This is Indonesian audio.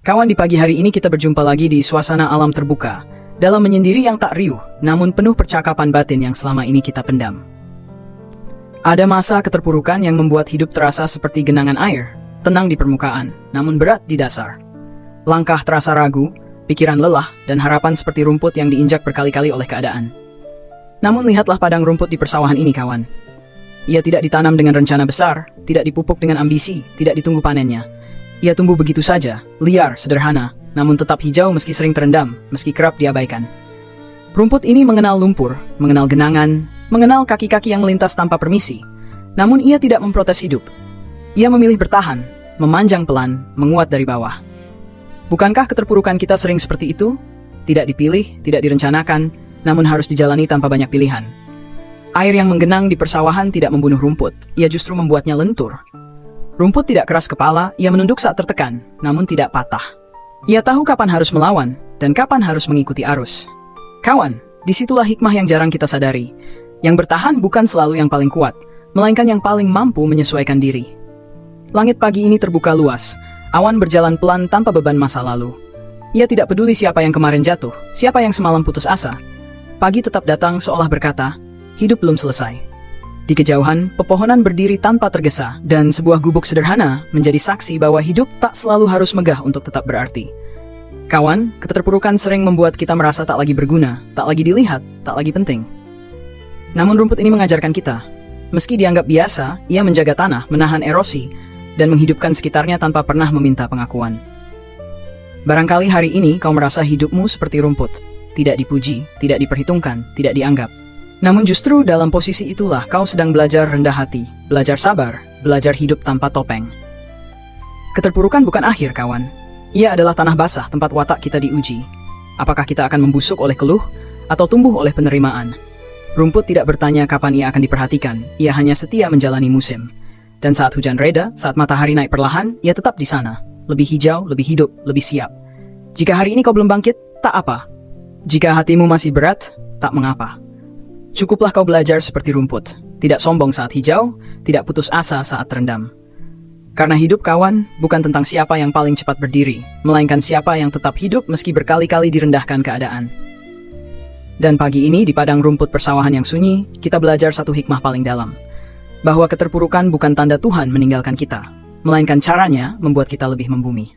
Kawan, di pagi hari ini kita berjumpa lagi di suasana alam terbuka, dalam menyendiri yang tak riuh, namun penuh percakapan batin yang selama ini kita pendam. Ada masa keterpurukan yang membuat hidup terasa seperti genangan air, tenang di permukaan, namun berat di dasar. Langkah terasa ragu, pikiran lelah, dan harapan seperti rumput yang diinjak berkali-kali oleh keadaan. Namun lihatlah padang rumput di persawahan ini, kawan. Ia tidak ditanam dengan rencana besar, tidak dipupuk dengan ambisi, tidak ditunggu panennya. Ia tumbuh begitu saja, liar, sederhana, namun tetap hijau meski sering terendam, meski kerap diabaikan. Rumput ini mengenal lumpur, mengenal genangan, mengenal kaki-kaki yang melintas tanpa permisi. Namun ia tidak memprotes hidup. Ia memilih bertahan, memanjang pelan, menguat dari bawah. Bukankah keterpurukan kita sering seperti itu? Tidak dipilih, tidak direncanakan, namun harus dijalani tanpa banyak pilihan. Air yang menggenang di persawahan tidak membunuh rumput, ia justru membuatnya lentur. Rumput tidak keras kepala, ia menunduk saat tertekan, namun tidak patah. Ia tahu kapan harus melawan, dan kapan harus mengikuti arus. Kawan, disitulah hikmah yang jarang kita sadari. Yang bertahan bukan selalu yang paling kuat, melainkan yang paling mampu menyesuaikan diri. Langit pagi ini terbuka luas, awan berjalan pelan tanpa beban masa lalu. Ia tidak peduli siapa yang kemarin jatuh, siapa yang semalam putus asa. Pagi tetap datang seolah berkata, hidup belum selesai. Di kejauhan, pepohonan berdiri tanpa tergesa, dan sebuah gubuk sederhana menjadi saksi bahwa hidup tak selalu harus megah untuk tetap berarti. Kawan, keterpurukan sering membuat kita merasa tak lagi berguna, tak lagi dilihat, tak lagi penting. Namun rumput ini mengajarkan kita, meski dianggap biasa, ia menjaga tanah, menahan erosi, dan menghidupkan sekitarnya tanpa pernah meminta pengakuan. Barangkali hari ini kau merasa hidupmu seperti rumput, tidak dipuji, tidak diperhitungkan, tidak dianggap. Namun justru dalam posisi itulah kau sedang belajar rendah hati, belajar sabar, belajar hidup tanpa topeng. Keterpurukan bukan akhir, kawan. Ia adalah tanah basah tempat watak kita diuji. Apakah kita akan membusuk oleh keluh, atau tumbuh oleh penerimaan? Rumput tidak bertanya kapan ia akan diperhatikan, ia hanya setia menjalani musim. Dan saat hujan reda, saat matahari naik perlahan, ia tetap di sana. Lebih hijau, lebih hidup, lebih siap. Jika hari ini kau belum bangkit, tak apa. Jika hatimu masih berat, tak mengapa. Cukuplah kau belajar seperti rumput, tidak sombong saat hijau, tidak putus asa saat terendam. Karena hidup, kawan, bukan tentang siapa yang paling cepat berdiri, melainkan siapa yang tetap hidup meski berkali-kali direndahkan keadaan. Dan pagi ini di padang rumput persawahan yang sunyi, kita belajar satu hikmah paling dalam, bahwa keterpurukan bukan tanda Tuhan meninggalkan kita, melainkan caranya membuat kita lebih membumi.